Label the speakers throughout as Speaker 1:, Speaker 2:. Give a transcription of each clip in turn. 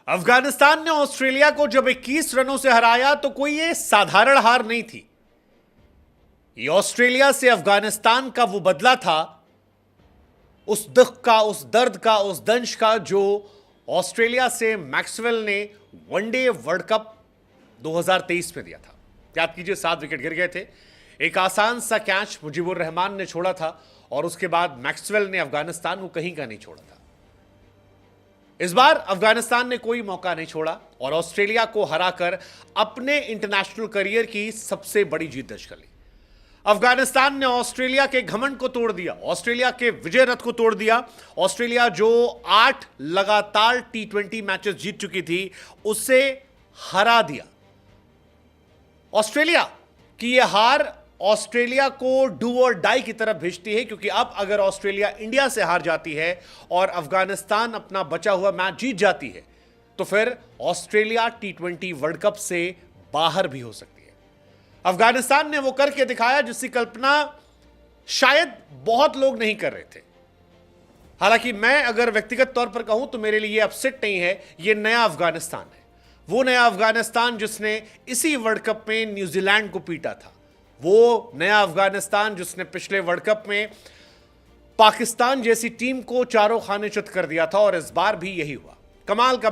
Speaker 1: अफगानिस्तान ने ऑस्ट्रेलिया को जब 21 रनों से हराया तो कोई ये साधारण हार नहीं थी। ये ऑस्ट्रेलिया से अफगानिस्तान का वो बदला था, उस दुख का, उस दर्द का, उस दंश का जो ऑस्ट्रेलिया से मैक्सवेल ने वनडे वर्ल्ड कप 2023 में दिया था। याद कीजिए 7 विकेट गिर गए थे। एक आसान सा कैच मुजीबुर रहमान ने छोड़ा था और उसके बाद मैक्सवेल ने अफगानिस्तान को कहीं का नहीं छोड़ा था। इस बार अफगानिस्तान ने कोई मौका नहीं छोड़ा और ऑस्ट्रेलिया को हराकर अपने इंटरनेशनल करियर की सबसे बड़ी जीत दर्ज कर ली। अफगानिस्तान ने ऑस्ट्रेलिया के घमंड को तोड़ दिया, ऑस्ट्रेलिया के विजय रथ को तोड़ दिया। ऑस्ट्रेलिया जो 8 लगातार T20 मैचेस जीत चुकी थी, उसे हरा दिया। ऑस्ट्रेलिया की यह हार ऑस्ट्रेलिया को डू और डाई की तरफ भेजती है, क्योंकि अब अगर ऑस्ट्रेलिया इंडिया से हार जाती है और अफगानिस्तान अपना बचा हुआ मैच जीत जाती है तो फिर ऑस्ट्रेलिया T20 वर्ल्ड कप से बाहर भी हो सकती है। अफगानिस्तान ने वो करके दिखाया जिसकी कल्पना शायद बहुत लोग नहीं कर रहे थे। हालांकि मैं अगर व्यक्तिगत तौर पर कहूं तो मेरे लिए अपसेट नहीं है, यह नया अफगानिस्तान है। वो नया अफगानिस्तान जिसने इसी वर्ल्ड कप में न्यूजीलैंड को पीटा था, वो नया अफगानिस्तान जिसने पिछले वर्ल्ड कप में पाकिस्तान जैसी टीम को चारों खाने चित कर दिया था, और इस बार भी यही हुआ। कमाल का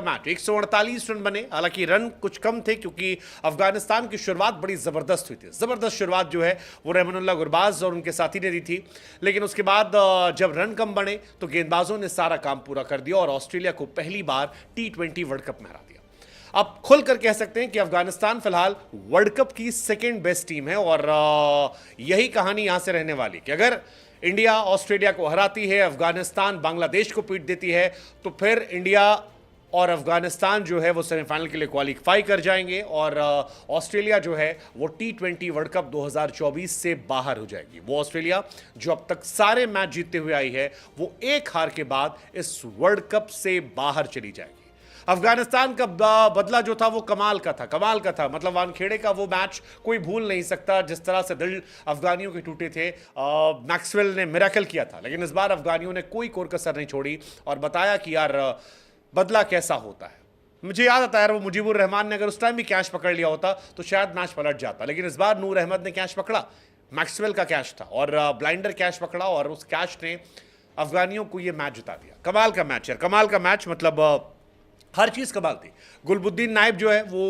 Speaker 1: मैच 148 रन बने। हालांकि रन कुछ कम थे क्योंकि अफगानिस्तान की शुरुआत बड़ी जबरदस्त हुई थी। जबरदस्त शुरुआत जो है वो रहमानुल्लाह गुरबाज और उनके साथी ने दी थी, लेकिन उसके बाद जब रन कम बने तो गेंदबाजों ने सारा काम पूरा कर दिया और ऑस्ट्रेलिया को पहली बार T20 वर्ल्ड कप में हरा दिया। अब खुलकर कह सकते हैं कि अफगानिस्तान फिलहाल वर्ल्ड कप की सेकेंड बेस्ट टीम है और यही कहानी यहां से रहने वाली कि अगर इंडिया ऑस्ट्रेलिया को हराती है, अफगानिस्तान बांग्लादेश को पीट देती है, तो फिर इंडिया और अफगानिस्तान जो है वो सेमीफाइनल के लिए क्वालिफाई कर जाएंगे और ऑस्ट्रेलिया जो है वो T20 वर्ल्ड कप 2024 से बाहर हो जाएगी। वो ऑस्ट्रेलिया जो अब तक सारे मैच जीतते हुए आई है, वो एक हार के बाद इस वर्ल्ड कप से बाहर चली जाएगी। अफगानिस्तान का बदला जो था वो कमाल का था। मतलब वानखेड़े का वो मैच कोई भूल नहीं सकता, जिस तरह से दिल अफगानियों के टूटे थे। मैक्सवेल ने मिरेकल किया था, लेकिन इस बार अफगानियों ने कोई कोर कसर नहीं छोड़ी और बताया कि यार बदला कैसा होता है। मुझे याद आता है यार, वो मुजीबुर रहमान ने अगर उस टाइम भी कैच पकड़ लिया होता तो शायद मैच पलट जाता, लेकिन इस बार नूर अहमद ने कैच पकड़ा, मैक्सवेल का कैच था और ब्लाइंडर कैच पकड़ा और उस कैच ने अफगानियों को यह मैच जिता दिया। कमाल का मैच मतलब हर चीज कमाल थी। गुलबुद्दीन नाइब जो है वो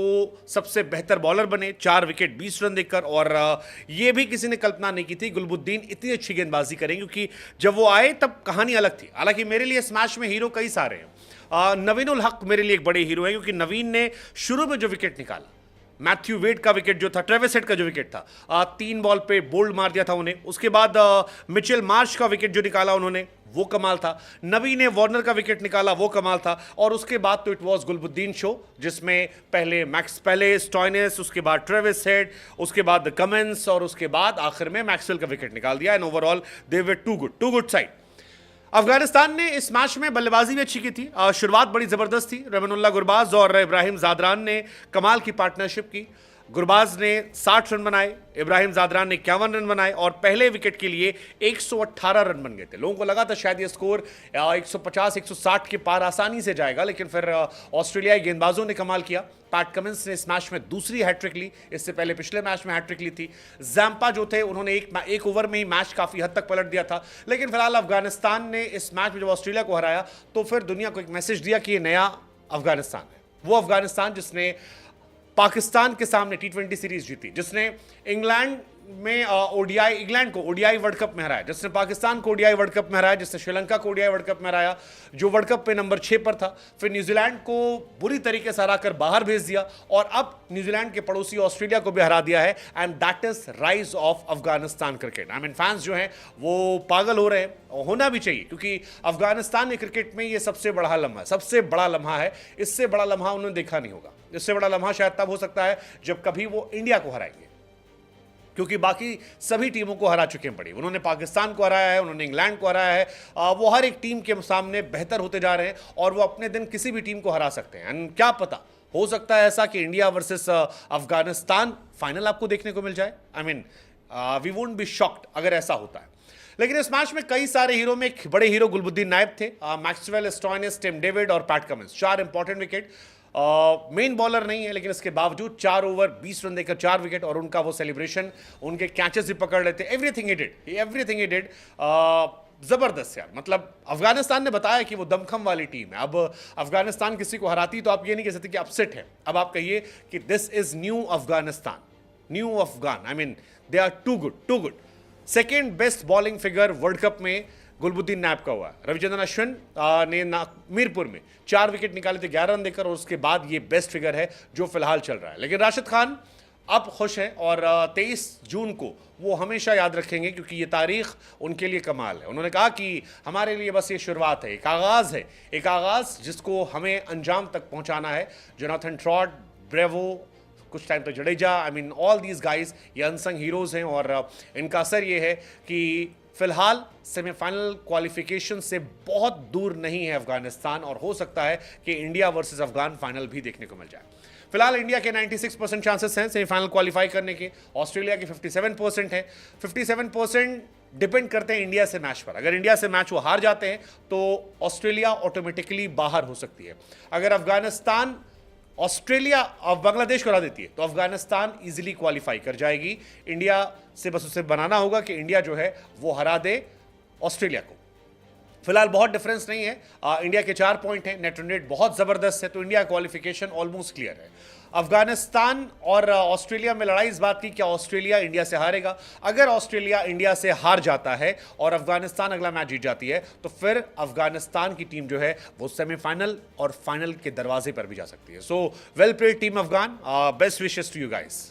Speaker 1: सबसे बेहतर बॉलर बने, 4 विकेट 20 रन देकर, और ये भी किसी ने कल्पना नहीं की थी गुलबुद्दीन इतनी अच्छी गेंदबाजी करेंगे, क्योंकि जब वो आए तब कहानी अलग थी। हालांकि मेरे लिए इस मैच में हीरो कई सारे हैं। नवीन उल हक मेरे लिए एक बड़े हीरो है, क्योंकि नवीन ने शुरू में जो विकेट निकाला, मैथ्यू वेड का विकेट जो था, ट्रेविस हेड का जो विकेट था, 3 बॉल पे बोल्ड मार दिया था उन्हें। उसके बाद मिचेल मार्श का विकेट जो निकाला उन्होंने, वो कमाल था। नबी ने वार्नर का विकेट निकाला, वो कमाल था। और उसके बाद तो इट वाज गुलबुद्दीन शो, जिसमें पहले स्टॉइनिस, उसके बाद ट्रेविस हेड, उसके बाद कमिंस और उसके बाद आखिर में मैक्सवेल का विकेट निकाल दिया। And overall they were too good side. Afghanistan ने इस मैच में बल्लेबाजी भी अच्छी की थी। शुरुआत बड़ी जबरदस्त थी। रहमानुल्लाह गुरबाज और इब्राहिम जादरान ने कमाल की पार्टनरशिप की। गुरबाज ने 60 रन बनाए, इब्राहिम जादरान ने 51 रन बनाए और पहले विकेट के लिए 118 रन बन गए थे। लोगों को लगा था शायद ये स्कोर 150-160 के पार आसानी से जाएगा, लेकिन फिर ऑस्ट्रेलियाई गेंदबाजों ने कमाल किया। पैट कमिंस ने इस मैच में दूसरी हैट्रिक ली, इससे पहले पिछले मैच में हैट्रिक ली थी। जैम्पा जो थे उन्होंने एक ओवर में ही मैच काफी हद तक पलट दिया था। लेकिन फिलहाल अफगानिस्तान ने इस मैच में जब ऑस्ट्रेलिया को हराया तो फिर दुनिया को एक मैसेज दिया कि ये नया अफगानिस्तान है। वो अफगानिस्तान जिसने पाकिस्तान के सामने T20 सीरीज जीती, जिसने इंग्लैंड को ओडीआई वर्ल्ड कप में हराया, जिसने पाकिस्तान को ओडीआई वर्ल्ड कप में हराया, जिसने श्रीलंका को ओडीआई वर्ल्ड कप में हराया, जो वर्ल्ड कप पे नंबर 6 पर था, फिर न्यूजीलैंड को बुरी तरीके से हराकर बाहर भेज दिया और अब न्यूजीलैंड के पड़ोसी ऑस्ट्रेलिया को भी हरा दिया है। And that is rise of Afghanistan cricket. I mean fans जो हैं वो पागल हो रहे हैं, होना भी चाहिए, क्योंकि अफगानिस्तान के क्रिकेट में ये सबसे बड़ा लम्हा है। इससे बड़ा लम्हा उन्होंने देखा नहीं होगा। इससे बड़ा लम्हा शायद तब हो सकता है जब कभी वो इंडिया को हराएंगे, क्योंकि बाकी सभी टीमों को हरा चुके हैं बड़ी। उन्होंने पाकिस्तान को हराया है, उन्होंने इंग्लैंड को हराया है। वो हर एक टीम के सामने बेहतर होते जा रहे हैं और वो अपने दिन किसी भी टीम को हरा सकते हैं। एंड क्या पता, हो सकता है ऐसा कि इंडिया वर्सेस अफगानिस्तान फाइनल आपको देखने को मिल जाए। I mean we won't be shocked अगर ऐसा होता है। लेकिन इस मैच में कई सारे हीरो में एक बड़े हीरो गुलबुद्दीन नायब थे, मैक्सवेल, स्टॉइनिस, टिम डेविड और PAT Cummins, 4 important wicket. Main bowler नहीं है लेकिन इसके बावजूद 4 ओवर 20 रन देकर 4 विकेट, और उनका वो सेलिब्रेशन, उनके कैचेस भी पकड़ लेते, एवरीथिंग ही डिड, जबरदस्त यार। मतलब अफगानिस्तान ने बताया कि वो दमखम वाली टीम है। अब अफगानिस्तान किसी को हराती तो आप ये नहीं कह सकते कि अपसेट है, अब आप कहिए कि this is new Afghanistan, new Afghan. I mean they are too good. Second best bowling figure world cup में गुलबुद्दीन नायब का हुआ। रविचंद्रन अश्विन ने मीरपुर में 4 विकेट निकाले थे 11 रन देकर, और उसके बाद ये बेस्ट फिगर है जो फिलहाल चल रहा है। लेकिन राशिद खान अब खुश हैं, और 23 जून को वो हमेशा याद रखेंगे क्योंकि ये तारीख उनके लिए कमाल है। उन्होंने कहा कि हमारे लिए बस ये शुरुआत है, एक आगाज़ जिसको हमें अंजाम तक पहुंचाना है। जोनाथन ट्रॉट, ब्रेवो, कुछ टाइम तक Jadeja, I mean all these guys, ये अनसंग हीरोज़ हैं, और इनका असर ये है कि फिलहाल सेमीफाइनल क्वालिफिकेशन से बहुत दूर नहीं है अफगानिस्तान, और हो सकता है कि इंडिया वर्सेस अफगान फाइनल भी देखने को मिल जाए। फिलहाल इंडिया के 96% चांसेस हैं सेमीफाइनल क्वालिफाई करने के, ऑस्ट्रेलिया के 57% हैं। 57% डिपेंड करते हैं इंडिया से मैच पर। अगर इंडिया से मैच वो हार जाते हैं तो ऑस्ट्रेलिया ऑटोमेटिकली बाहर हो सकती है। अगर अफगानिस्तान ऑस्ट्रेलिया और बांग्लादेश को हरा देती है तो अफगानिस्तान इजीली क्वालिफाई कर जाएगी। इंडिया से बस उसे बनाना होगा कि इंडिया जो है वो हरा दे ऑस्ट्रेलिया को। फिलहाल बहुत डिफरेंस नहीं है, इंडिया के 4 पॉइंट हैं, नेट रन रेट बहुत जबरदस्त है, तो इंडिया क्वालिफिकेशन ऑलमोस्ट क्लियर है। अफगानिस्तान और ऑस्ट्रेलिया में लड़ाई इस बात की, क्या ऑस्ट्रेलिया इंडिया से हारेगा? अगर ऑस्ट्रेलिया इंडिया से हार जाता है और अफगानिस्तान अगला मैच जीत जाती है तो फिर अफगानिस्तान की टीम जो है वो सेमीफाइनल और फाइनल के दरवाजे पर भी जा सकती है। So well played team Afghan, best wishes to you guys.